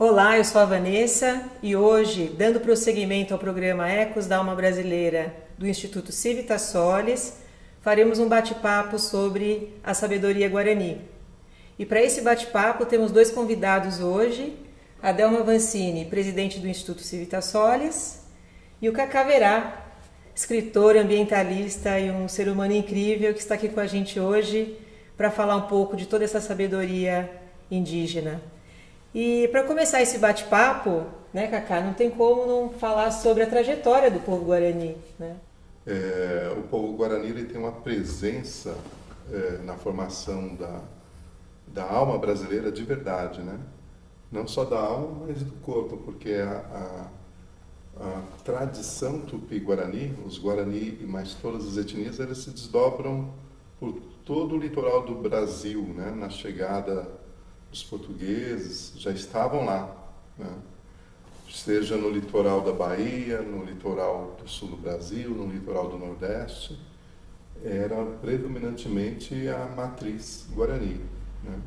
Olá, eu sou a Vanessa e hoje, dando prosseguimento ao programa Ecos da Alma Brasileira do Instituto Civitas Solis, faremos um bate-papo sobre a sabedoria guarani. E para esse bate-papo temos dois convidados hoje, a Delma Vancini, presidente do Instituto Civitas Solis, e o Cacá Verá, escritor, ambientalista e um ser humano incrível que está aqui com a gente hoje para falar um pouco de toda essa sabedoria indígena. E para começar esse bate-papo, né, Cacá, não tem como não falar sobre a trajetória do povo guarani, né? O povo guarani ele tem uma presença na formação da alma brasileira de verdade, né? Não só da alma, mas do corpo, porque a tradição tupi-guarani, os guarani e mais todas as etnias, eles se desdobram por todo o litoral do Brasil, né? Na chegada os portugueses já estavam lá, né? Seja no litoral da Bahia, no litoral do sul do Brasil, no litoral do Nordeste, era predominantemente a matriz guarani, né?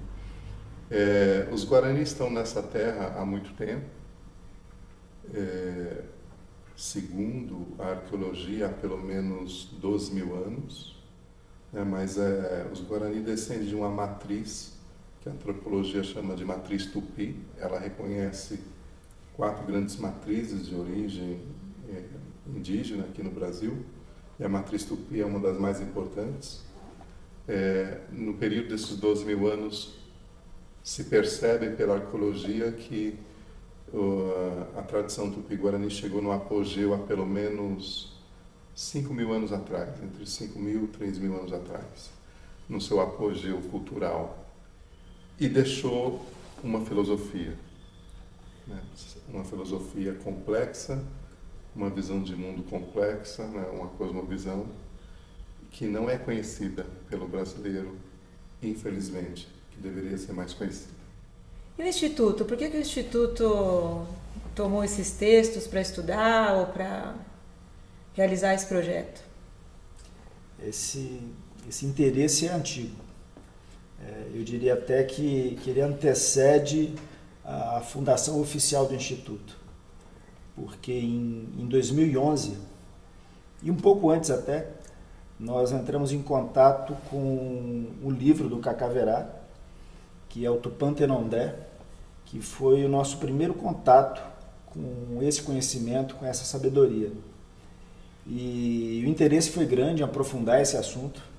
Os guarani estão nessa terra há muito tempo, segundo a arqueologia, há pelo menos 12.000 anos, né? Mas os guarani descendem de uma matriz que a antropologia chama de matriz tupi. Ela reconhece 4 grandes matrizes de origem indígena aqui no Brasil, e a matriz tupi é uma das mais importantes. No período desses 12.000 anos, se percebe pela arqueologia que a tradição tupi-guarani chegou no apogeu há pelo menos 5.000 anos atrás, entre 5.000 e 3.000 anos atrás, no seu apogeu cultural. E deixou uma filosofia, né? Uma filosofia complexa, uma visão de mundo complexa, né? Uma cosmovisão que não é conhecida pelo brasileiro, infelizmente, que deveria ser mais conhecida. E o Instituto? Por que o Instituto tomou esses textos para estudar ou para realizar esse projeto? Esse interesse é antigo. Eu diria até que ele antecede a fundação oficial do Instituto, porque em 2011, e um pouco antes até, nós entramos em contato com o livro do Cacá Verá, que é o Tupã-Tenondé, que foi o nosso primeiro contato com esse conhecimento, com essa sabedoria. E o interesse foi grande em aprofundar esse assunto.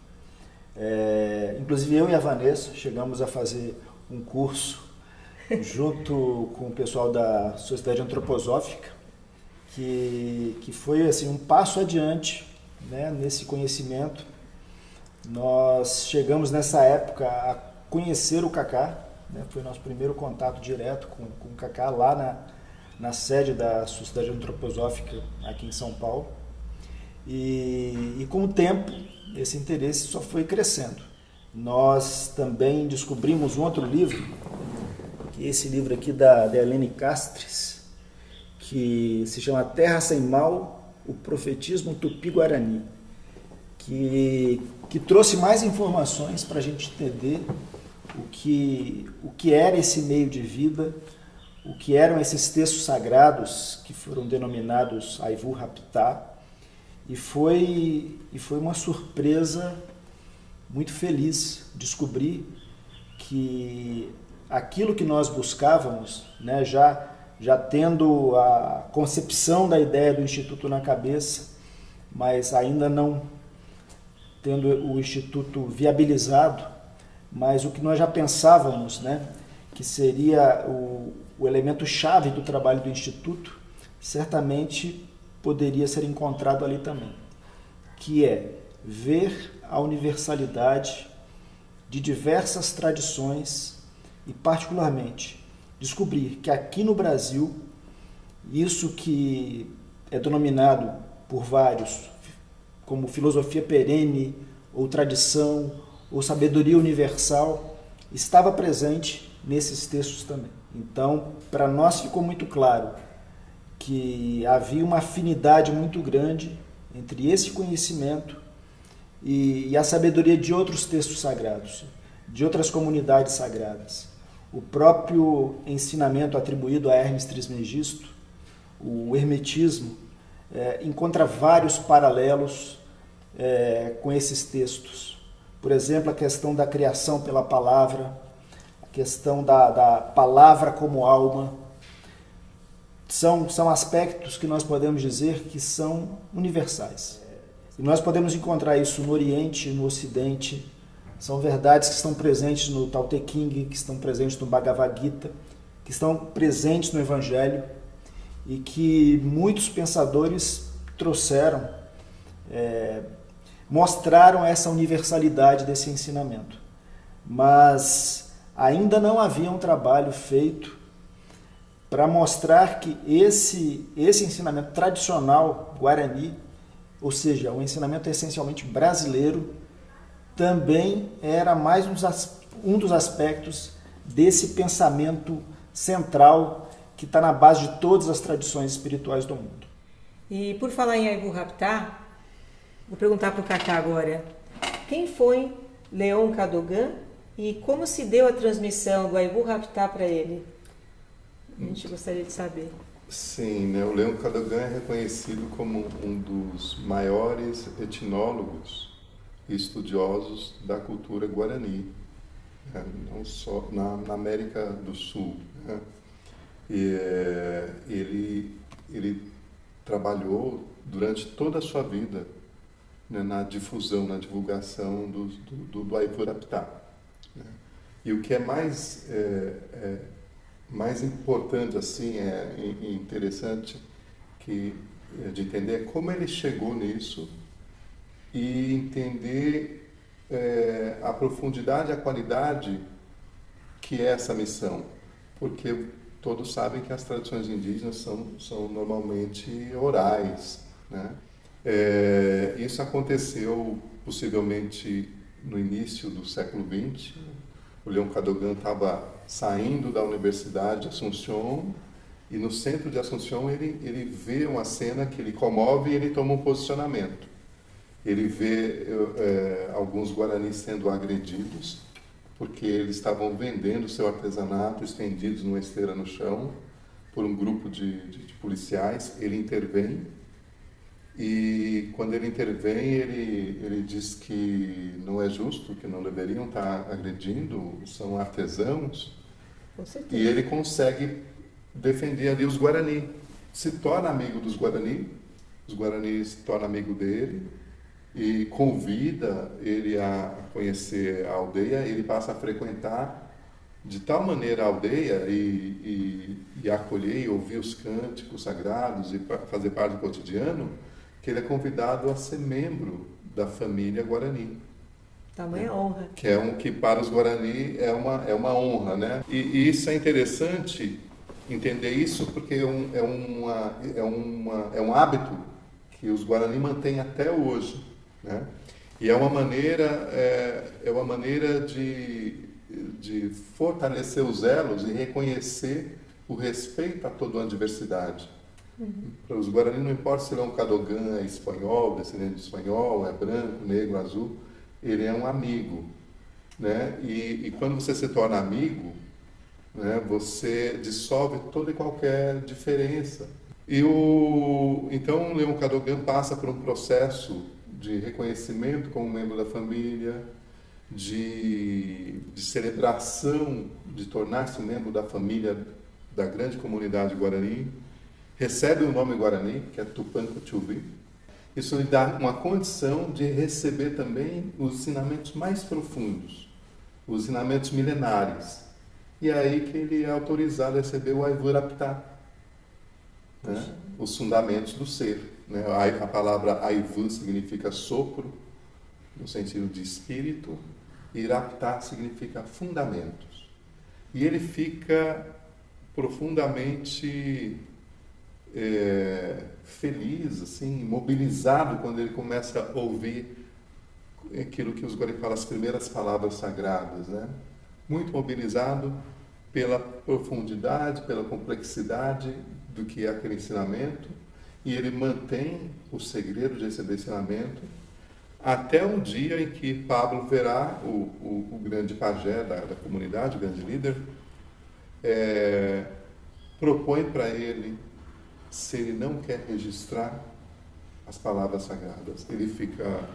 Inclusive eu e a Vanessa chegamos a fazer um curso junto com o pessoal da Sociedade Antroposófica, que foi assim, um passo adiante, né, nesse conhecimento. Nós chegamos nessa época a conhecer o Cacá, né, foi nosso primeiro contato direto com o Cacá lá na sede da Sociedade Antroposófica aqui em São Paulo. E com o tempo, esse interesse só foi crescendo. Nós também descobrimos um outro livro, que é esse livro aqui da Helene Castres, que se chama Terra Sem Mal, o Profetismo Tupi-Guarani, que trouxe mais informações para a gente entender o que era esse meio de vida, o que eram esses textos sagrados que foram denominados Aivu Raptá. E foi uma surpresa muito feliz descobrir que aquilo que nós buscávamos, né, já tendo a concepção da ideia do Instituto na cabeça, mas ainda não tendo o Instituto viabilizado, mas o que nós já pensávamos, né, que seria o elemento chave do trabalho do Instituto, certamente poderia ser encontrado ali também, que é ver a universalidade de diversas tradições e, particularmente, descobrir que aqui no Brasil, isso que é denominado por vários como filosofia perene, ou tradição, ou sabedoria universal, estava presente nesses textos também. Então, para nós ficou muito claro que havia uma afinidade muito grande entre esse conhecimento e a sabedoria de outros textos sagrados, de outras comunidades sagradas. o próprio ensinamento atribuído a Hermes Trismegisto, o hermetismo, encontra vários paralelos com esses textos. Por exemplo, a questão da criação pela palavra, a questão da palavra como alma, são aspectos que nós podemos dizer que são universais. E nós podemos encontrar isso no Oriente e no Ocidente. São verdades que estão presentes no Tao Te Ching, que estão presentes no Bhagavad Gita, que estão presentes no Evangelho e que muitos pensadores trouxeram, mostraram essa universalidade desse ensinamento. Mas ainda não havia um trabalho feito para mostrar que esse ensinamento tradicional guarani, ou seja, um ensinamento essencialmente brasileiro, também era mais um dos aspectos desse pensamento central que está na base de todas as tradições espirituais do mundo. E por falar em Aivu Raptá, vou perguntar para o Kaká agora, quem foi Leon Cadogan e como se deu a transmissão do Aivu Raptá para ele? A gente gostaria de saber. Sim, né? O Leon Cadogan é reconhecido como um dos maiores etnólogos e estudiosos da cultura guarani, né? Não só na América do Sul, né? E ele trabalhou durante toda a sua vida, né, na difusão, na divulgação do Aivu Raptá, né? E o que é mais importante, assim, interessante de entender como ele chegou nisso e entender a profundidade e a qualidade que é essa missão. Porque todos sabem que as tradições indígenas são normalmente orais, né? Isso aconteceu possivelmente no início do século XX. O Leon Cadogan estava saindo da Universidade de Assunção e no centro de Assunção ele vê uma cena que ele comove e ele toma um posicionamento. Ele vê alguns guaranis sendo agredidos porque eles estavam vendendo seu artesanato estendidos numa esteira no chão por um grupo de policiais. Ele intervém e quando ele intervém ele diz que não é justo, que não deveriam estar agredindo, são artesãos. Com certeza. E ele consegue defender ali os Guarani, se torna amigo dos Guarani, os Guarani se tornam amigo dele e convida ele a conhecer a aldeia. Ele passa a frequentar de tal maneira a aldeia e acolher e ouvir os cânticos sagrados e fazer parte do cotidiano, que ele é convidado a ser membro da família Guarani. Tamanha honra. Que para os Guarani é uma honra, né? E isso é interessante entender isso porque é um hábito que os Guarani mantêm até hoje, né? E é uma maneira de fortalecer os elos e reconhecer o respeito a toda uma diversidade. Para os Guarani não importa se ele é um Cadogan, é espanhol, descendente de espanhol, é branco, negro, azul, ele é um amigo, né? E quando você se torna amigo, né, você dissolve toda e qualquer diferença. Então o Leon Cadogan passa por um processo de reconhecimento como membro da família, de celebração, de tornar-se membro da família da grande comunidade Guarani, recebe o nome Guarani, que é Tupancatuvi. Isso lhe dá uma condição de receber também os ensinamentos mais profundos, os ensinamentos milenares. E é aí que ele é autorizado a receber o Aivu Raptá, né? Os fundamentos do ser, né? A palavra Aivu significa sopro, no sentido de espírito, e Raptá significa fundamentos. E ele fica profundamente feliz, assim, mobilizado quando ele começa a ouvir aquilo que os Guarani falam, as primeiras palavras sagradas, né? Muito mobilizado pela profundidade, pela complexidade do que é aquele ensinamento, e ele mantém o segredo de receber ensinamento até um dia em que Pablo verá, o grande pajé da comunidade, o grande líder, propõe para ele, se ele não quer registrar as palavras sagradas, ele fica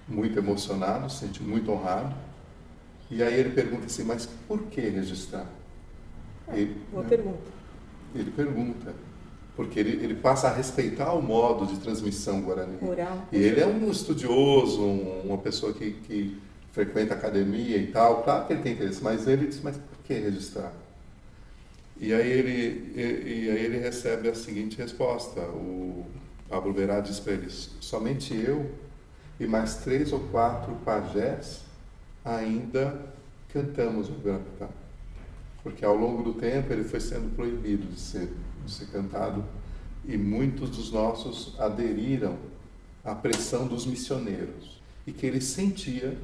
muito emocionado, se sente muito honrado, e aí ele pergunta assim, mas por que registrar? Boa pergunta. Ele pergunta, porque ele passa a respeitar o modo de transmissão guarani. Oral. E ele é um estudioso, uma pessoa que frequenta academia e tal, claro que ele tem interesse, mas ele diz, mas por que registrar? E aí ele recebe a seguinte resposta, o Pablo Verá diz para eles, somente eu e mais 3 ou 4 pajés ainda cantamos o Guarapitá. Porque ao longo do tempo ele foi sendo proibido de ser cantado e muitos dos nossos aderiram à pressão dos missioneiros. E que ele sentia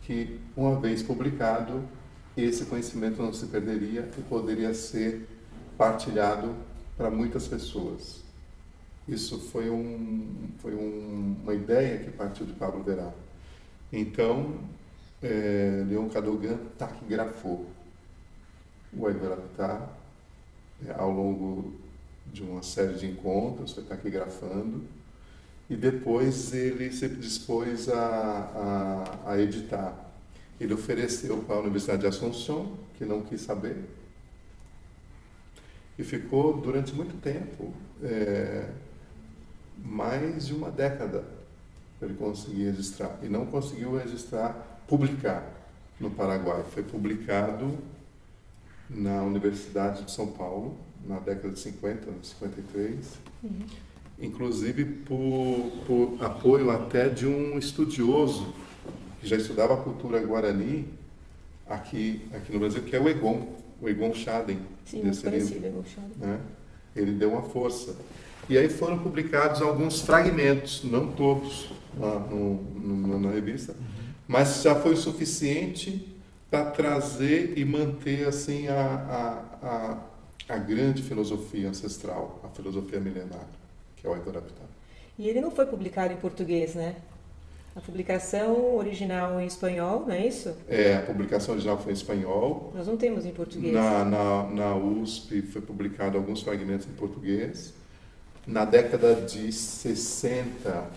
que, uma vez publicado, esse conhecimento não se perderia e poderia ser partilhado para muitas pessoas. Isso foi uma ideia que partiu de Pablo Verá. Então, Leon Cadogan taquigrafou o Guarapitá ao longo de uma série de encontros, foi taquigrafando, e depois ele se dispôs a editar. Ele ofereceu para a Universidade de Assunção, que não quis saber, e ficou durante muito tempo, mais de uma década, para ele conseguir registrar. E não conseguiu registrar, publicar no Paraguai. Foi publicado na Universidade de São Paulo, na década de 50, 53, inclusive por apoio até de um estudioso que já estudava a cultura guarani aqui no Brasil, que é o Egon Schaden. Sim, muito conhecido, Egon Schaden. Né? Ele deu uma força. E aí foram publicados alguns fragmentos, não todos, lá na revista, mas já foi o suficiente para trazer e manter assim a grande filosofia ancestral, a filosofia milenar, que é o Guarapitá. E ele não foi publicado em português, né? A publicação original em espanhol, não é isso? A publicação original foi em espanhol. Nós não temos em português. Na USP foi publicado alguns fragmentos em português. Na década de 60,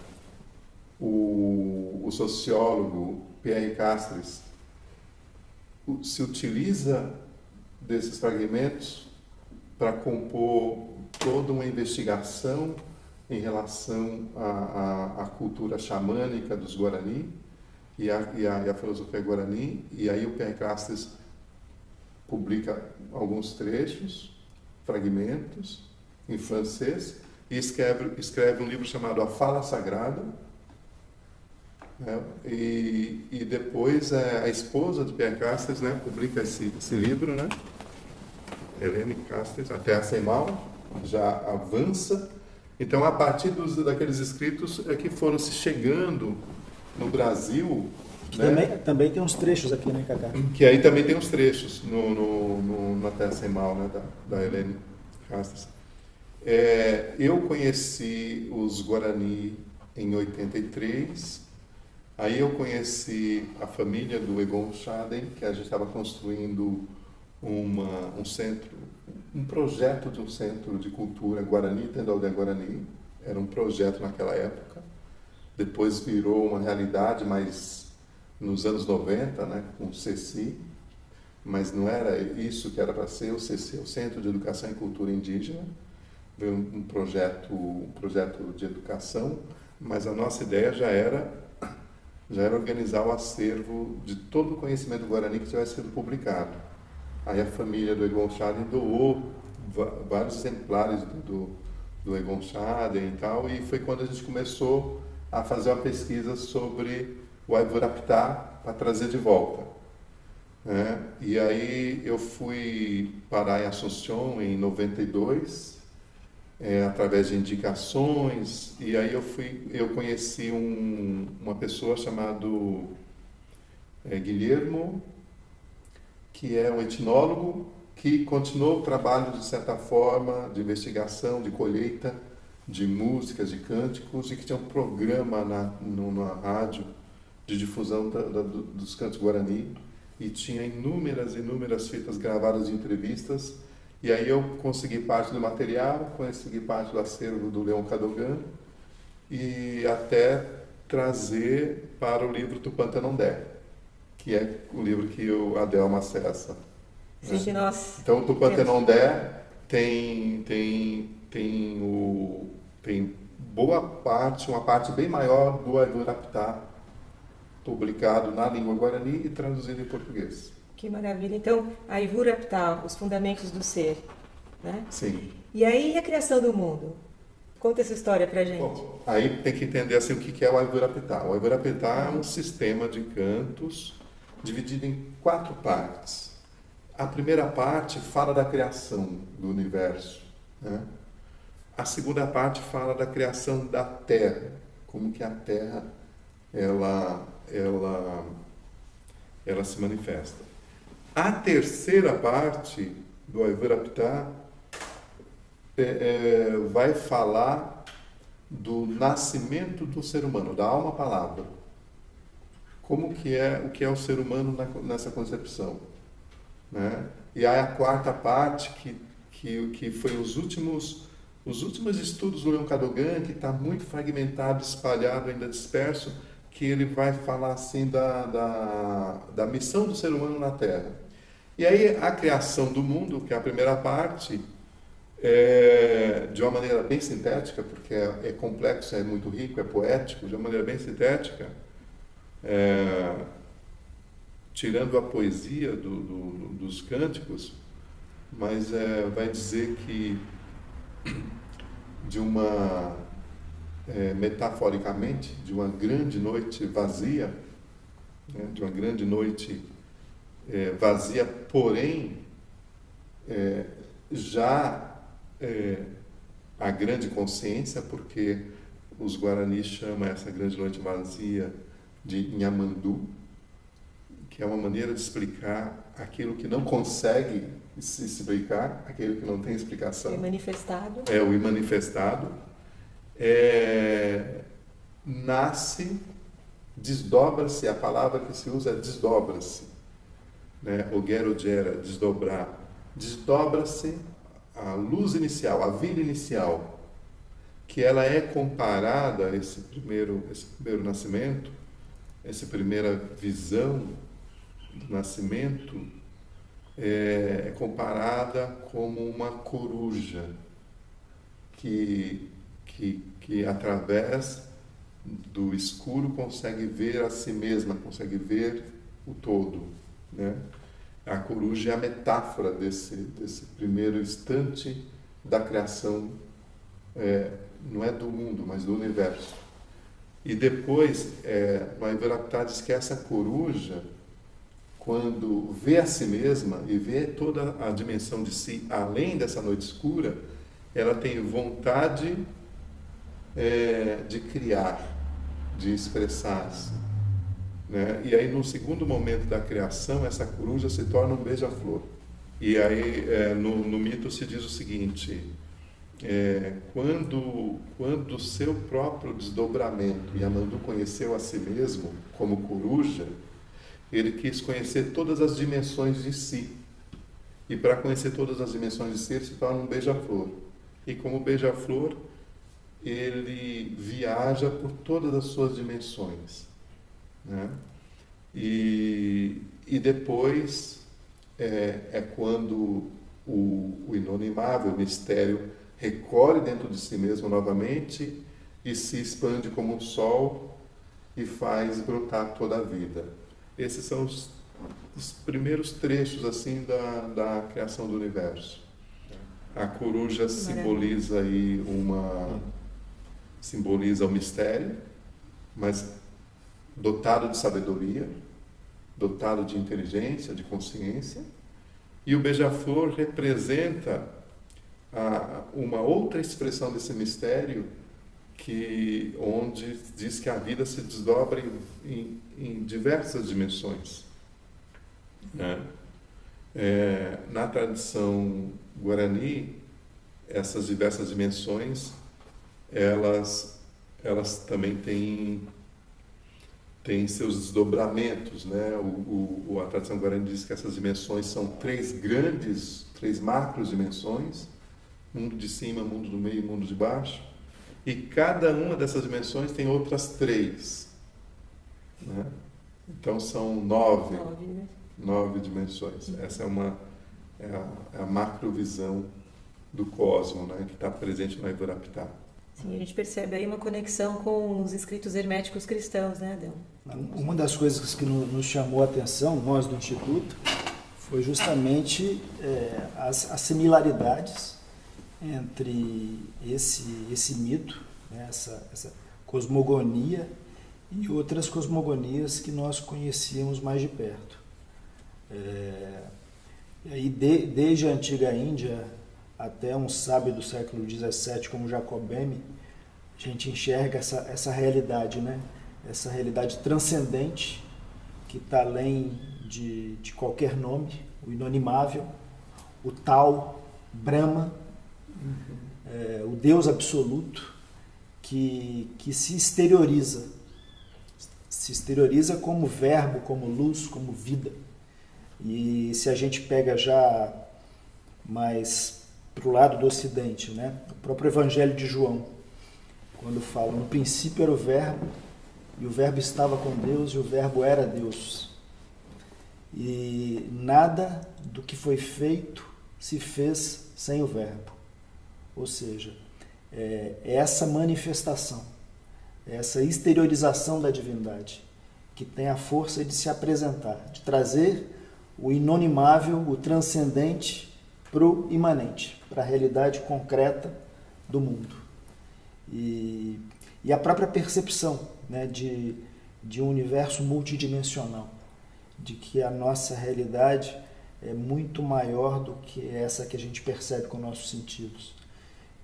o sociólogo Pierre Castres se utiliza desses fragmentos para compor toda uma investigação em relação à cultura xamânica dos Guarani e a filosofia Guarani. E aí o Pierre Castres publica alguns trechos, fragmentos, em francês, e escreve um livro chamado A Fala Sagrada. E depois a esposa de Pierre Castres, né, publica esse livro, né? Helene Castres, a Terra Sem Mal, já avança. Então, a partir daqueles escritos é que foram se chegando no Brasil. Né? Também tem uns trechos aqui, né, Cacá? Que aí também tem uns trechos na Terra Sem Mal, né, da Helene Castres. Eu conheci os Guarani em 83. Aí eu conheci a família do Egon Schaden, que a gente estava construindo um projeto de um centro de cultura Guarani, dentro da aldeia Guarani. Era um projeto naquela época. Depois virou uma realidade, mas nos anos 90, né, com o CECI. Mas não era isso que era para ser o CECI, o Centro de Educação e Cultura Indígena. Veio um projeto de educação, mas a nossa ideia já era organizar o acervo de todo o conhecimento guarani que tivesse sido publicado. Aí a família do Egon Schaden doou vários exemplares do Egon Schaden e tal, e foi quando a gente começou a fazer uma pesquisa sobre o Guarapitá para trazer de volta. Né? E aí eu fui parar em Assunção em 92, através de indicações, e aí eu conheci uma pessoa chamada Guilhermo, que é um etnólogo que continuou o trabalho, de certa forma, de investigação, de colheita de músicas, de cânticos, e que tinha um programa na rádio de difusão dos cantos Guarani. e tinha inúmeras fitas gravadas de entrevistas. E aí eu consegui parte do material, consegui parte do acervo do Leon Cadogan e até trazer para o livro Tupã Tanondé, que é o livro que a Delma acessa. Sim, Né? nós Então o Tupã Tanondé tem boa parte, uma parte bem maior do Aivuraptá, publicado na língua guarani e traduzido em português. Que maravilha. Então, Aivuraptá, os fundamentos do ser, né? Sim. E aí a criação do mundo? Conta essa história pra gente. Bom, aí tem que entender assim, o que é o Aivuraptá. O Aivuraptá é um sistema de cantos dividido em 4 partes. A primeira parte fala da criação do universo, né? A segunda parte fala da criação da Terra, como que a Terra ela se manifesta. A terceira parte do Aivuraptá vai falar do nascimento do ser humano, da alma-palavra. Como que é, o que é o ser humano nessa concepção, né? E aí a quarta parte, que foi os últimos estudos do Leon Cadogan, que está muito fragmentado, espalhado, ainda disperso, que ele vai falar assim da missão do ser humano na Terra. E aí a criação do mundo, que é a primeira parte, de uma maneira bem sintética, porque é complexo, é muito rico, é poético, de uma maneira bem sintética, tirando a poesia dos cânticos, mas vai dizer que metaforicamente, de uma grande noite vazia, né, de uma grande noite vazia, porém a grande consciência, porque os Guaranis chamam essa grande noite vazia de Nhamandu, que é uma maneira de explicar aquilo que não consegue se explicar, aquilo que não tem explicação. O imanifestado. O imanifestado. Nasce, desdobra-se, a palavra que se usa é desdobra-se, né? O Gerogera, desdobrar. Desdobra-se a luz inicial, a vida inicial, que ela é comparada, esse primeiro nascimento, essa primeira visão do nascimento, é comparada como uma coruja que através do escuro consegue ver a si mesma, consegue ver o todo, né? A coruja é a metáfora desse primeiro instante da criação, não é do mundo, mas do universo. E depois, no Aivuraptá diz que essa coruja, quando vê a si mesma e vê toda a dimensão de si, além dessa noite escura, ela tem vontade de criar, de expressar-se, né? E aí, no segundo momento da criação, essa coruja se torna um beija-flor. E aí, no mito se diz o seguinte: quando o seu próprio desdobramento, Nhamandu conheceu a si mesmo como coruja, ele quis conhecer todas as dimensões de si. E para conhecer todas as dimensões de si, ele se torna um beija-flor. E como beija-flor, ele viaja por todas as suas dimensões, né? E depois quando o inonimável, o mistério, recolhe dentro de si mesmo novamente e se expande como um sol e faz brotar toda a vida. Esses são os primeiros trechos assim da criação do universo. A coruja simboliza aí simboliza o mistério, mas dotado de sabedoria, dotado de inteligência, de consciência, e o beija-flor representa uma outra expressão desse mistério, onde diz que a vida se desdobra em diversas dimensões, né? Na tradição guarani, essas diversas dimensões, elas também têm tem seus desdobramentos, né? A tradição guarani diz que essas dimensões são três macro dimensões, mundo de cima, mundo do meio e mundo de baixo, e cada uma dessas dimensões tem outras três, né? Então são nove dimensões. Essa é a macrovisão do cosmo, né? Que está presente no Aivurapitá. Sim, a gente percebe aí uma conexão com os escritos herméticos cristãos, né, Adão? Uma das coisas que nos chamou a atenção, nós do Instituto, foi justamente as similaridades entre esse mito, né, essa cosmogonia, e outras cosmogonias que nós conhecíamos mais de perto. E aí, desde a antiga Índia até um sábio do século XVII como Jacob Boehme, a gente enxerga essa realidade, né? Essa realidade transcendente que está além de qualquer nome, o inanimável, o tal, Brahma, o Deus absoluto que se exterioriza como verbo, como luz, como vida. E se a gente pega já mais para o lado do Ocidente, né? O próprio Evangelho de João, quando fala, no princípio era o verbo, e o verbo estava com Deus, e o verbo era Deus. E nada do que foi feito se fez sem o verbo. Ou seja, essa manifestação, essa exteriorização da divindade, que tem a força de se apresentar, de trazer o inonimável, o transcendente, para o imanente, para a realidade concreta do mundo. E a própria percepção, né, de um universo multidimensional, de que a nossa realidade é muito maior do que essa que a gente percebe com nossos sentidos,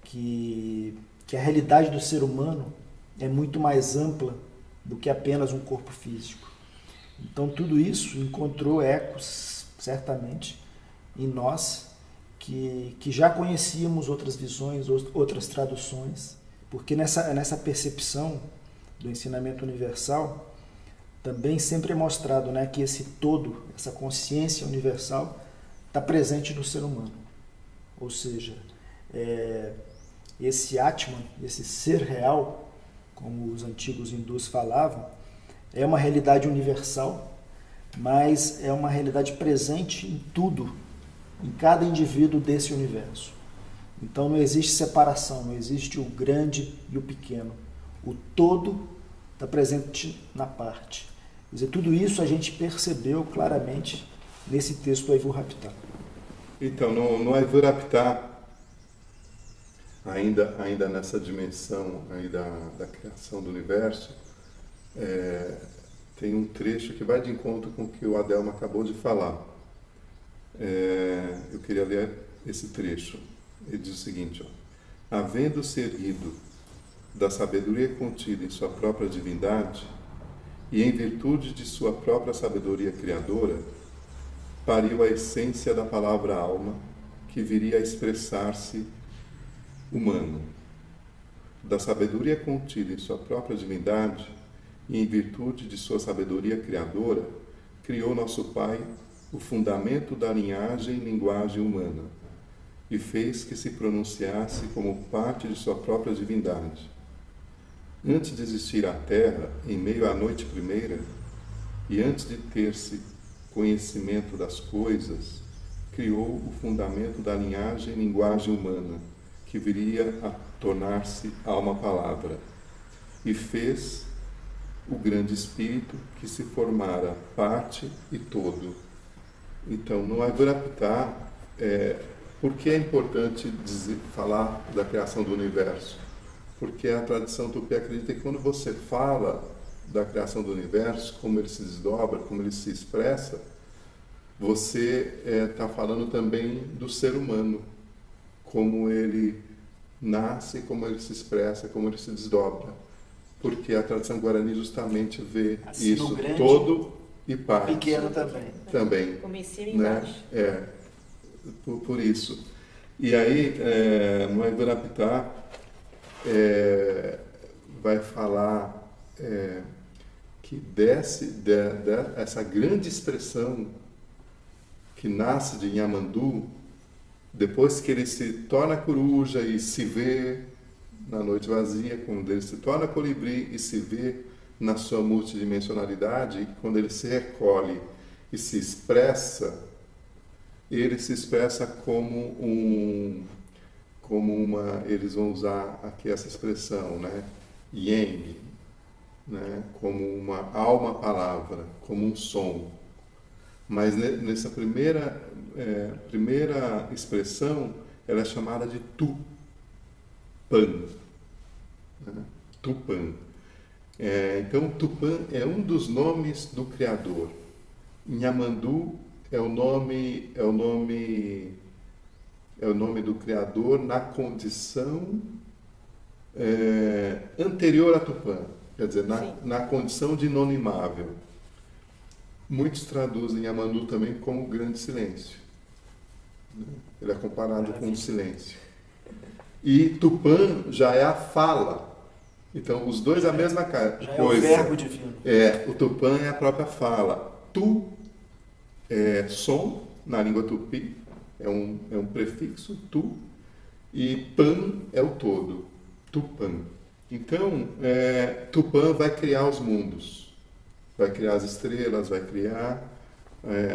que a realidade do ser humano é muito mais ampla do que apenas um corpo físico. Então tudo isso encontrou ecos, certamente, em nós, que já conhecíamos outras visões, outras traduções, porque nessa percepção do ensinamento universal, também sempre é mostrado, né, que esse todo, essa consciência universal, está presente no ser humano. Ou seja, esse Atman, esse ser real, como os antigos hindus falavam, é uma realidade universal, mas é uma realidade presente em tudo, em cada indivíduo desse universo. Então não existe separação, não existe o grande e o pequeno. O todo está presente na parte. Quer dizer, tudo isso a gente percebeu claramente nesse texto do Aivurapitá. Então, no Aivurapitá, ainda nessa dimensão aí da criação do universo, tem um trecho que vai de encontro com o que o Adelmo acabou de falar. Eu queria ler esse trecho. Ele diz o seguinte: havendo-se erguido da sabedoria contida em sua própria divindade e em virtude de sua própria sabedoria criadora, pariu a essência da palavra alma, que viria a expressar-se humano. Da sabedoria contida em sua própria divindade e em virtude de sua sabedoria criadora, criou nosso Pai o fundamento da linhagem e linguagem humana, e fez que se pronunciasse como parte de sua própria divindade. Antes de existir a terra, em meio à noite primeira, e antes de ter-se conhecimento das coisas, criou o fundamento da linhagem e linguagem humana, que viria a tornar-se alma-palavra, e fez o grande Espírito que se formara parte e todo. Então, no Aivurapitá, por que é importante falar da criação do universo? Porque a tradição tupi acredita que quando você fala da criação do universo, como ele se desdobra, como ele se expressa, você está falando também do ser humano, como ele nasce, como ele se expressa, como ele se desdobra. Porque a tradição guarani justamente vê assim, isso todo e parte. Pequeno também. Como em cima e né? embaixo. Por isso. E aí, no Aivurapitá, vai falar que essa grande expressão que nasce de Nhamandu, depois que ele se torna coruja e se vê na noite vazia, quando ele se torna colibri e se vê na sua multidimensionalidade, quando ele se recolhe e se expressa, ele se expressa como eles vão usar aqui essa expressão, né? Yang, né? Como uma alma-palavra, como um som. Mas nessa primeira expressão, ela é chamada de Tupan. Né? Tupan. Então, Tupan é um dos nomes do Criador. Nhamandu é o nome do Criador na condição anterior a Tupã, quer dizer, na condição de inonimável. Muitos traduzem Nhamandu também como grande silêncio. Ele é comparado com o silêncio. E Tupã já é a fala. Então, os dois é a mesma coisa. É o verbo divino. O Tupã é a própria fala. Tu é som, na língua tupi, é um prefixo, tu, e pan é o todo, Tupan. Então, Tupã vai criar os mundos, vai criar as estrelas, vai criar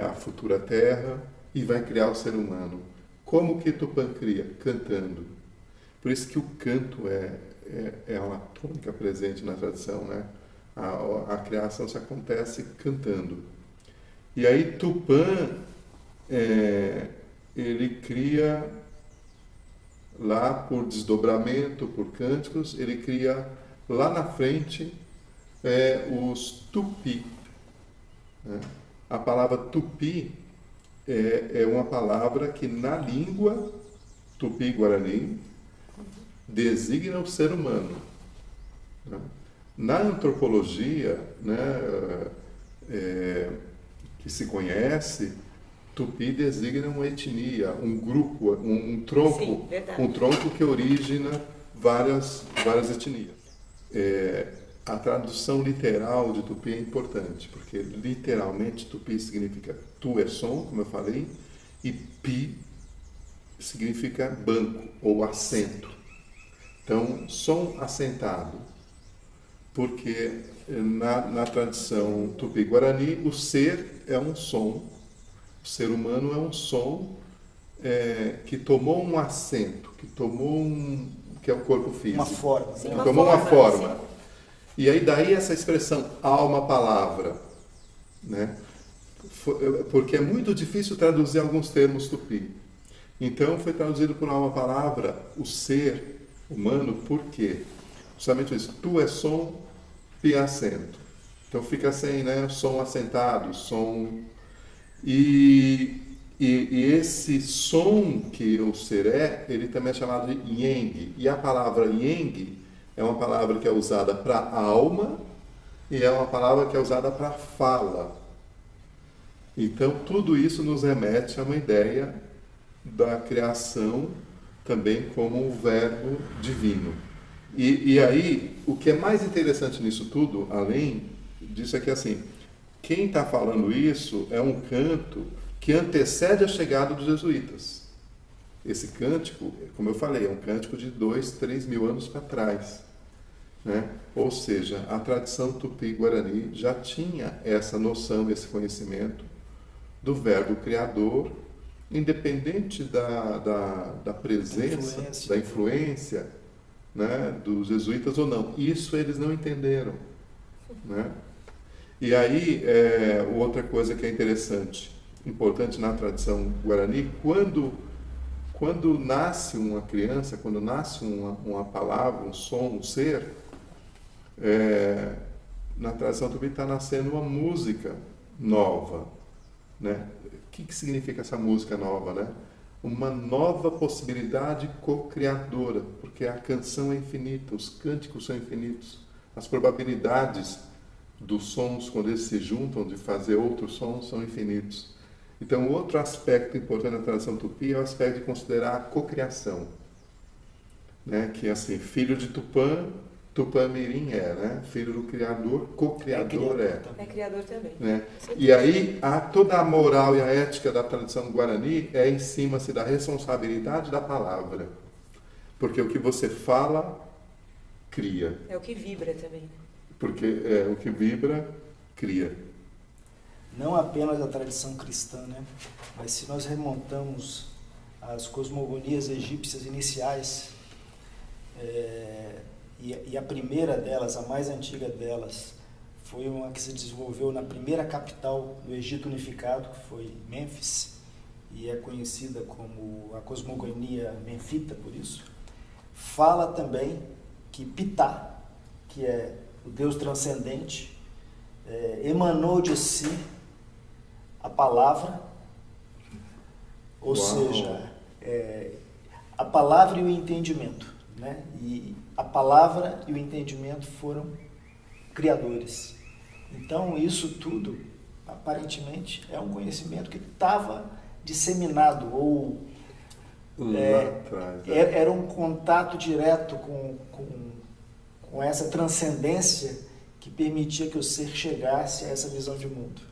a futura Terra e vai criar o ser humano. Como que Tupã cria? Cantando. Por isso que o canto é uma tônica presente na tradição, né? A criação se acontece cantando. E aí Tupã, ele cria lá por desdobramento, por cânticos, ele cria lá na frente os tupi. Né? A palavra tupi é uma palavra que na língua tupi-guarani designa o ser humano. Né? Na antropologia, né, que se conhece, Tupi designa uma etnia, um grupo, um tronco, Sim, um tronco que origina várias etnias. A tradução literal de Tupi é importante, porque literalmente Tupi significa tu é som, como eu falei, e pi significa banco ou assento. Então, som assentado, porque na tradição tupi-guarani o ser é um som, o ser humano é um som que tomou um assento, que é o corpo físico. Uma forma. Sim, Tomou uma forma. Sim. E aí daí essa expressão alma-palavra, né? Porque é muito difícil traduzir alguns termos tupi. Então foi traduzido por alma-palavra o ser humano, por quê? Justamente isso, tu é som, pi assento. Então fica assim, né? Som assentado, som. E esse som que o ser ele também é chamado de yang. E a palavra yang é uma palavra que é usada para alma e é uma palavra que é usada para fala. Então tudo isso nos remete a uma ideia da criação também como um verbo divino. E aí, o que é mais interessante nisso tudo, além disso, é que assim, quem está falando isso é um canto que antecede a chegada dos jesuítas. Esse cântico, como eu falei, é um cântico de 2-3 mil anos para trás. Né? Ou seja, a tradição tupi-guarani já tinha essa noção, esse conhecimento do verbo criador, independente da presença, da influência, né, dos jesuítas ou não. Isso eles não entenderam. Né? E aí, outra coisa que é importante na tradição guarani, quando nasce uma criança, quando nasce uma palavra, um som, um ser, na tradição tupi está nascendo uma música nova. Né? O que significa essa música nova? Né? Uma nova possibilidade co-criadora, porque a canção é infinita, os cânticos são infinitos, as probabilidades dos sons, quando eles se juntam de fazer outros sons, são infinitos. Então, outro aspecto importante da tradição tupi é o aspecto de considerar a cocriação, né? Que é assim, filho de Tupã Tupã-Mirim né? Filho do criador, co-criador É criador também. Né? E aí, toda a moral e a ética da tradição guarani é em cima-se da responsabilidade da palavra. Porque o que você fala, cria. É o que vibra também. Né? Porque o que vibra, cria. Não apenas a tradição cristã, né? Mas se nós remontamos as cosmogonias egípcias iniciais, e a primeira delas, a mais antiga delas, foi uma que se desenvolveu na primeira capital do Egito unificado, que foi Mênfis, e é conhecida como a cosmogonia menfita, por isso. Fala também que Ptah, que é o Deus transcendente, emanou de si a palavra, ou seja, a palavra e o entendimento, né? E a palavra e o entendimento foram criadores. Então, isso tudo, aparentemente, é um conhecimento que estava disseminado, ou era um contato direto com essa transcendência que permitia que o ser chegasse a essa visão de mundo.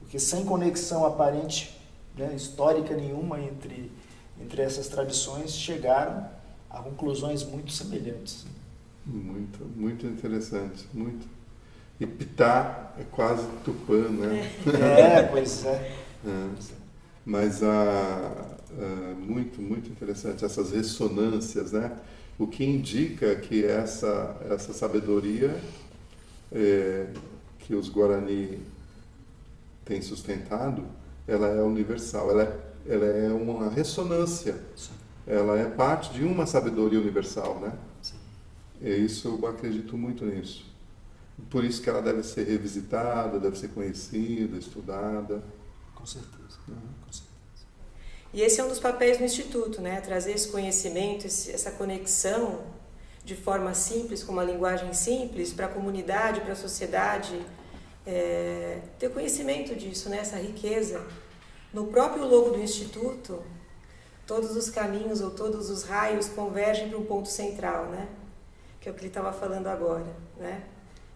Porque sem conexão aparente, né, histórica nenhuma entre essas tradições, chegaram a conclusões muito semelhantes. Muito, muito interessante, muito. E Ptah é quase Tupã, né? Pois é. Mas muito, muito interessante essas ressonâncias, né? O que indica que essa sabedoria que os Guarani têm sustentado, ela é universal, ela é uma ressonância. Sim. Ela é parte de uma sabedoria universal, né? Sim. E isso, eu acredito muito nisso. Por isso que ela deve ser revisitada, deve ser conhecida, estudada. Com certeza. Com certeza. E esse é um dos papéis do Instituto, né? Trazer esse conhecimento, essa conexão de forma simples, com uma linguagem simples, para a comunidade, para a sociedade, ter conhecimento disso, né? Essa riqueza. No próprio logo do Instituto, todos os caminhos ou todos os raios convergem para um ponto central, né? Que é o que ele estava falando agora, né?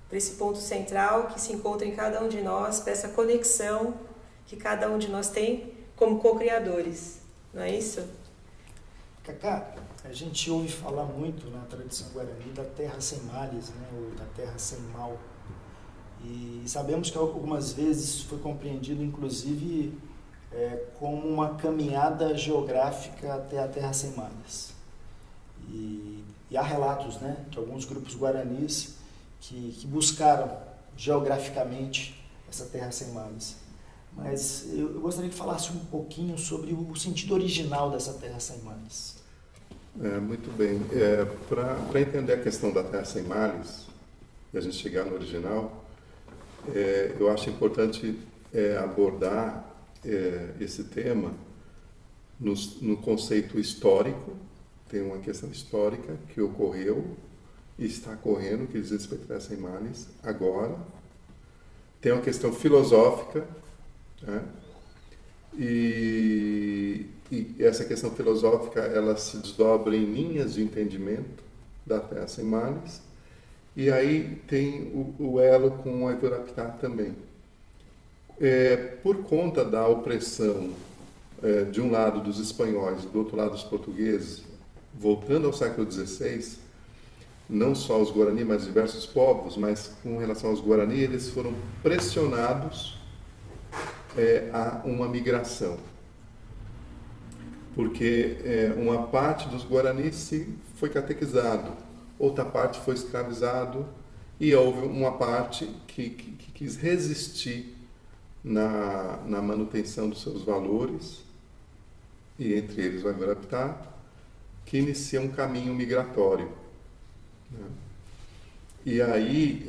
Para esse ponto central que se encontra em cada um de nós, para essa conexão que cada um de nós tem como co-criadores, não é isso? Cacá, a gente ouve falar muito na tradição guarani da terra sem males, né? Ou da terra sem mal. E sabemos que algumas vezes foi compreendido, inclusive, como uma caminhada geográfica até a terra sem males. E há relatos, né, de alguns grupos guaranis que buscaram geograficamente essa terra sem males. Mas eu gostaria que falasse um pouquinho sobre o sentido original dessa terra sem males. Muito bem. Para entender a questão da terra sem males, e a gente chegar no original, eu acho importante abordar esse tema no conceito histórico. Tem uma questão histórica que ocorreu e está ocorrendo, que diz respeito a terra sem males, agora. Tem uma questão filosófica, né? E essa questão filosófica, ela se desdobra em linhas de entendimento da terra sem males. E aí tem o elo com o Evirapitã também. Por conta da opressão, de um lado dos espanhóis e do outro lado dos portugueses, voltando ao século XVI, não só os Guarani, mas diversos povos, mas com relação aos Guarani, eles foram pressionados a uma migração. Porque uma parte dos Guarani foi catequizado, outra parte foi escravizado, e houve uma parte que quis resistir na manutenção dos seus valores, e entre eles o Evirapitã, que inicia um caminho migratório, né? E aí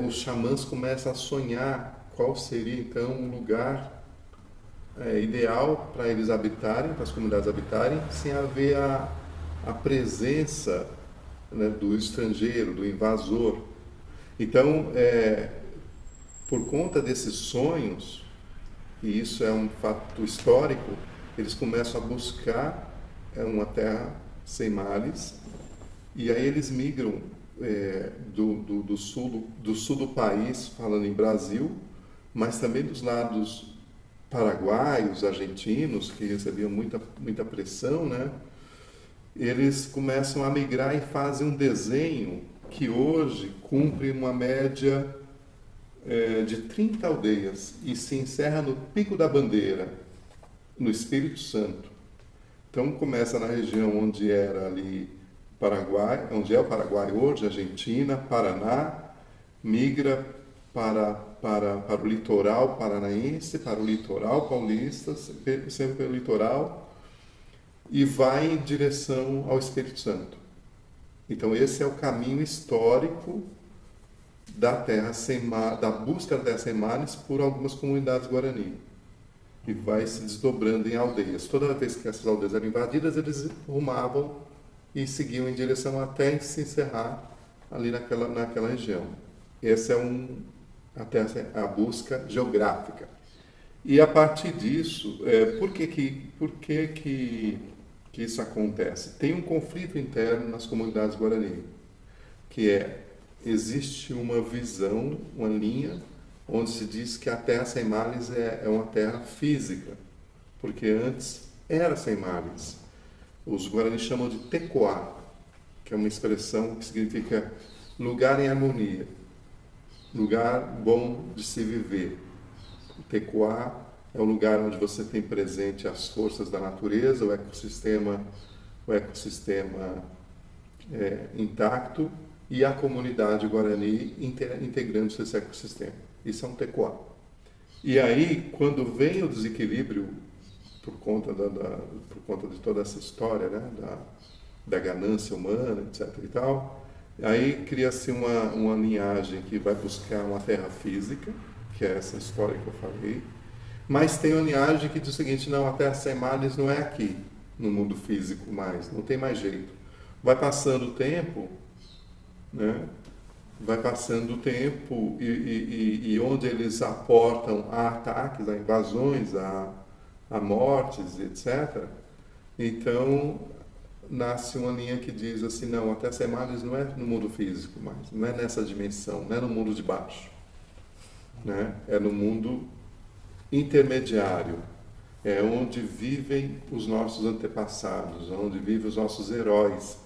os xamãs começam a sonhar qual seria então um lugar ideal para eles habitarem, para as comunidades habitarem, sem haver a presença, né, do estrangeiro, do invasor. Então, por conta desses sonhos, e isso é um fato histórico, eles começam a buscar uma terra sem males, e aí eles migram do sul do país, falando em Brasil, mas também dos lados paraguaios, argentinos, que recebiam muita pressão, né? Eles começam a migrar e fazem um desenho que hoje cumpre uma média de 30 aldeias e se encerra no Pico da Bandeira, no Espírito Santo. Então começa na região onde era ali Paraguai, onde é o Paraguai hoje, Argentina, Paraná, migra para o litoral paranaense, para o litoral paulista, sempre pelo litoral, e vai em direção ao Espírito Santo. Então esse é o caminho histórico da terra sem mar, da busca da terra sem mares por algumas comunidades guarani. E vai se desdobrando em aldeias. Toda vez que essas aldeias eram invadidas, eles rumavam e seguiam em direção até se encerrar ali naquela região. Essa é a busca geográfica. E a partir disso, por que isso acontece? Tem um conflito interno nas comunidades guarani, que existe uma visão, uma linha, onde se diz que a terra sem mares é uma terra física, porque antes era sem mares. Os guaranis chamam de tecoá, que é uma expressão que significa lugar em harmonia, lugar bom de se viver. O tecoá é um lugar onde você tem presente as forças da natureza, o ecossistema intacto e a comunidade guarani integrando esse ecossistema. Isso é um tecoá. E aí, quando vem o desequilíbrio por conta de toda essa história, né, da ganância humana, etc. e tal, aí cria-se uma linhagem que vai buscar uma terra física, que é essa história que eu falei, mas tem uma linhagem que diz o seguinte: não, a terra sem mares não é aqui, no mundo físico mais, não tem mais jeito. Vai passando o tempo, né? Vai passando o tempo e onde eles aportam a ataques, a invasões, a mortes, etc. Então, nasce uma linha que diz assim: não, a terra sem mares não é no mundo físico mais, não é nessa dimensão, não é no mundo de baixo, né? É no mundo intermediário, é onde vivem os nossos antepassados, onde vivem os nossos heróis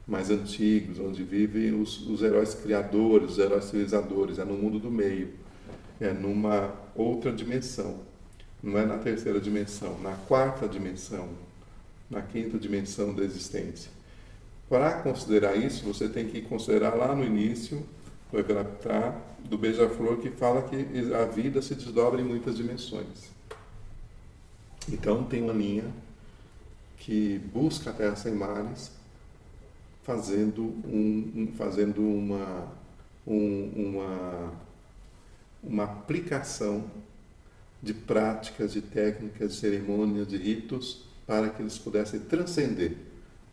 mais antigos, onde vivem os heróis criadores, os heróis civilizadores, é no mundo do meio, é numa outra dimensão, não é na terceira dimensão, na quarta dimensão, na quinta dimensão da existência. Para considerar isso, você tem que considerar lá no início do Egraptar, do Beija-Flor, que fala que a vida se desdobra em muitas dimensões. Então tem uma linha que busca a terra sem mares, fazendo uma aplicação de práticas, de técnicas, de cerimônias, de ritos, para que eles pudessem transcender,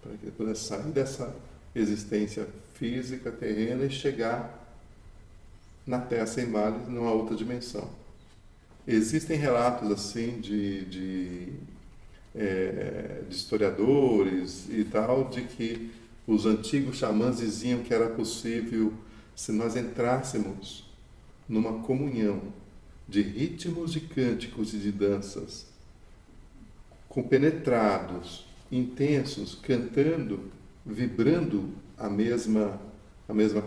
para que eles pudessem sair dessa existência física, terrena, e chegar na Terra sem mares, numa outra dimensão. Existem relatos assim de historiadores e tal, de que os antigos xamãs diziam que era possível, se nós entrássemos numa comunhão de ritmos, de cânticos e de danças, compenetrados, intensos, cantando, vibrando a mesma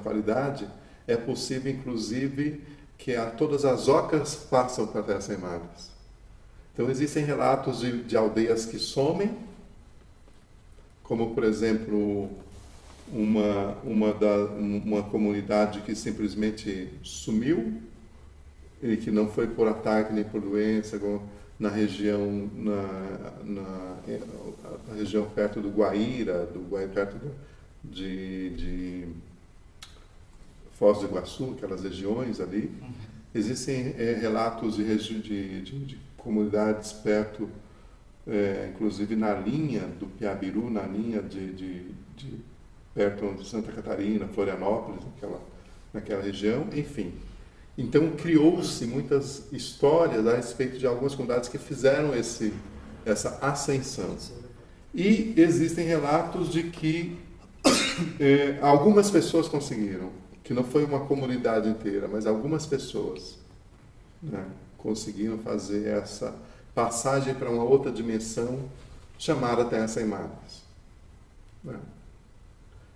qualidade, é possível, inclusive, que todas as ocas passam para a Terra sem mares. Então, existem relatos de aldeias que somem, como, por exemplo, uma comunidade que simplesmente sumiu, e que não foi por ataque nem por doença, na região perto do Guaíra, perto de Foz do Iguaçu, aquelas regiões ali. Existem relatos de comunidades perto, inclusive na linha do Piabiru, na linha perto de Santa Catarina, Florianópolis, naquela região, enfim. Então criou-se muitas histórias a respeito de algumas comunidades que fizeram essa ascensão. E existem relatos de que Algumas pessoas conseguiram, que não foi uma comunidade inteira, mas algumas pessoas, né, conseguiram fazer essa passagem para uma outra dimensão chamada Terra Sem Males. Né?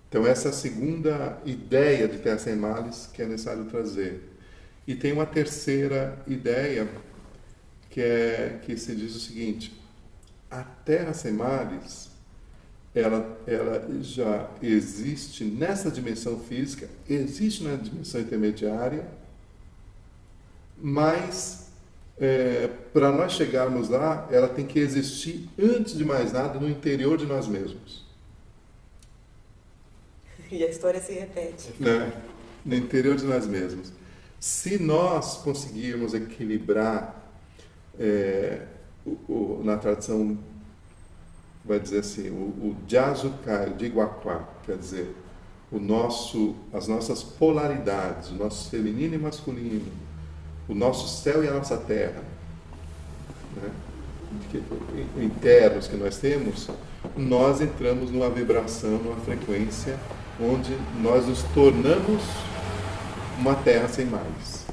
Então essa é a segunda ideia de Terra Sem Males que é necessário trazer. E tem uma terceira ideia que se diz o seguinte: a Terra Sem Males, ela já existe nessa dimensão física, existe na dimensão intermediária, mas para nós chegarmos lá, ela tem que existir, antes de mais nada, no interior de nós mesmos. E a história se repete. Né? No interior de nós mesmos. Se nós conseguirmos equilibrar, na tradição, vai dizer assim, o Jazukai, o Diguaquá, quer dizer, as nossas polaridades, o nosso feminino e masculino, o nosso céu e a nossa terra, né, internos que nós temos, nós entramos numa vibração, numa frequência, onde nós nos tornamos uma terra sem males.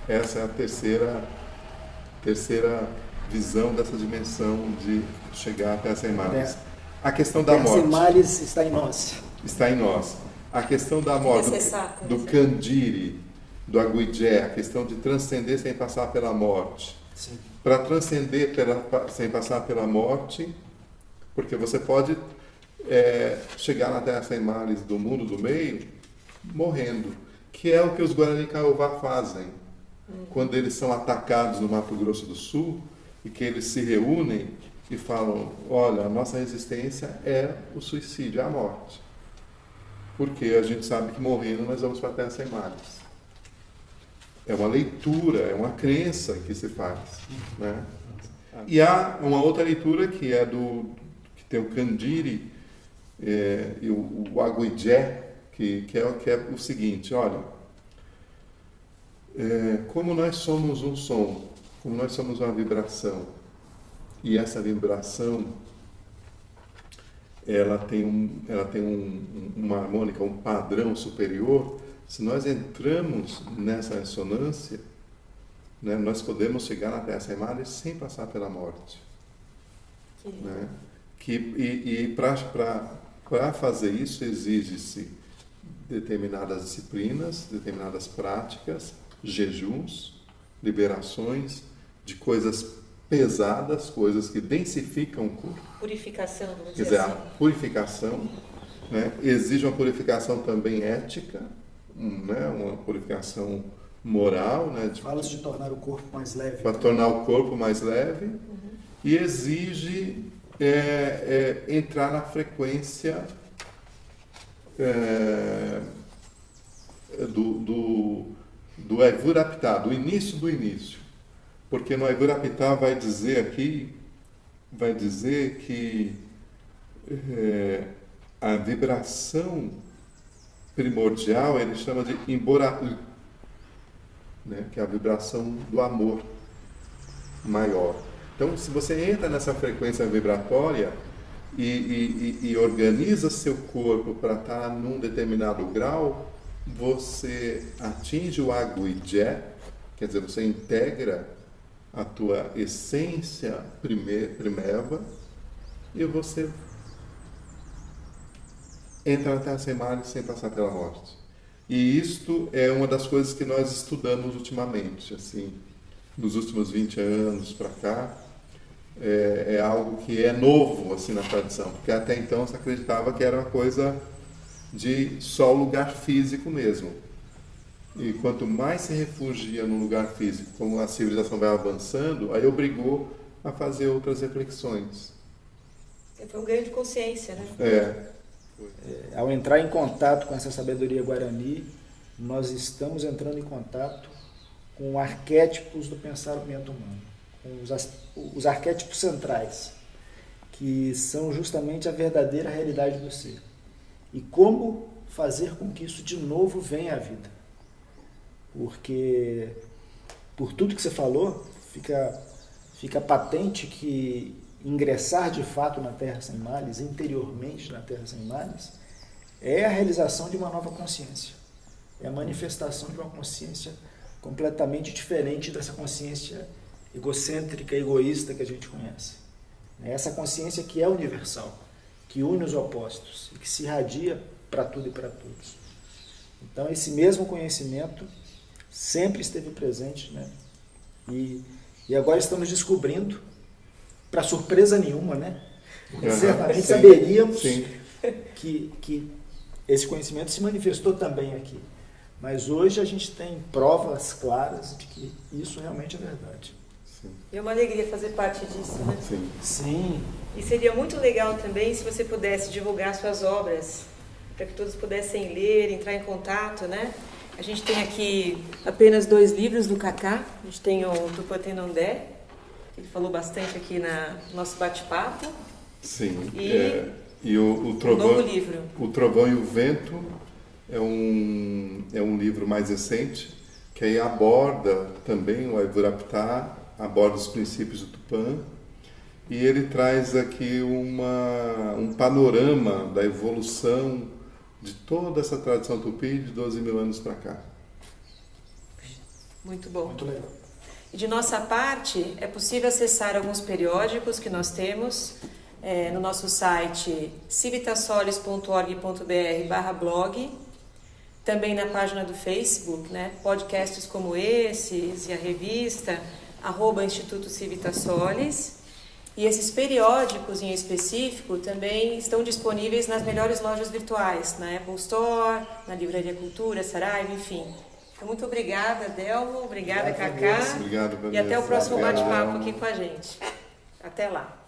Essa é a terceira visão dessa dimensão de chegar à Terra Sem Males. A questão da morte. Terra Sem Males está em nós. Está em nós. A questão da morte, do Kandiri, do Aguijé, a questão de transcender sem passar pela morte. Para transcender sem passar pela morte, porque você pode chegar na Terra Sem Males do mundo do meio morrendo, que é o que os Guarani Kaiowá fazem. Quando eles são atacados no Mato Grosso do Sul, e que eles se reúnem e falam: olha, a nossa resistência é o suicídio, é a morte. Porque a gente sabe que morrendo nós vamos para a Terra Sem Males. É uma leitura, é uma crença que se faz. Né? E há uma outra leitura que é que tem o Kandiri e o Aguijé, que é o seguinte: olha, como nós somos um som, como nós somos uma vibração, e essa vibração ela tem uma harmônica, um padrão superior. Se nós entramos nessa ressonância, né, nós podemos chegar na Terra Sem Males sem passar pela morte. Né? Para fazer isso exige-se determinadas disciplinas, determinadas práticas, jejuns, liberações de coisas pesadas, coisas que densificam o corpo. Purificação, vamos Quer dizer dizer, assim. a purificação, né, exige uma purificação também ética, né, uma purificação moral. Né, Fala-se de tornar o corpo mais leve. Para tornar o corpo mais leve. E exige entrar na frequência do Evuraptá, do início do início. Porque no Evuraptá vai dizer que a vibração primordial ele chama de Imboratu, né, que é a vibração do amor maior. Então, se você entra nessa frequência vibratória e organiza seu corpo para estar num determinado grau, você atinge o Aguijé, quer dizer, você integra a tua essência primeva e você entra na Terra Sem Males sem passar pela morte. E isto é uma das coisas que nós estudamos ultimamente, assim, nos últimos 20 anos para cá. É algo que é novo assim na tradição, porque até então se acreditava que era uma coisa de só lugar físico mesmo. E quanto mais se refugia no lugar físico, como a civilização vai avançando, aí obrigou a fazer outras reflexões. Foi um ganho de consciência, né? Ao entrar em contato com essa sabedoria Guarani, nós estamos entrando em contato com arquétipos do pensamento humano, com os arquétipos centrais, que são justamente a verdadeira realidade do ser. E como fazer com que isso de novo venha à vida. Porque, por tudo que você falou, fica patente que ingressar de fato na Terra Sem Males, interiormente na Terra Sem Males, é a realização de uma nova consciência. É a manifestação de uma consciência completamente diferente dessa consciência egocêntrica, egoísta que a gente conhece. É essa consciência que é universal, que une os opostos e que se irradia para tudo e para todos. Então, esse mesmo conhecimento sempre esteve presente, né? E agora estamos descobrindo, para surpresa nenhuma, né? Certamente saberíamos que esse conhecimento se manifestou também aqui. Mas hoje a gente tem provas claras de que isso realmente é verdade. É uma alegria fazer parte disso, né? Sim. E seria muito legal também se você pudesse divulgar suas obras, para que todos pudessem ler, entrar em contato, né? A gente tem aqui apenas 2 livros do Kaká. A gente tem o Tupã Tenondé, que ele falou bastante aqui no nosso bate-papo. Sim. E o Trovão, novo livro. O Trovão e o Vento é um livro mais recente, que aí aborda também o Aivuraptá, aborda os princípios do Tupã, e ele traz aqui um panorama da evolução de toda essa tradição tupi de 12 mil anos para cá. Muito bom. Muito legal. E de nossa parte, é possível acessar alguns periódicos que nós temos no nosso site civitasolis.org.br/blog, também na página do Facebook, né? Podcasts como esses e a revista @Instituto Civitasolis. E esses periódicos em específico também estão disponíveis nas melhores lojas virtuais, na Apple Store, na Livraria Cultura, Saraiva, enfim. Então, muito obrigada, Delmo, obrigada, Kaká. Obrigado, e até o próximo Obrigado. bate-papo aqui com a gente. Até lá.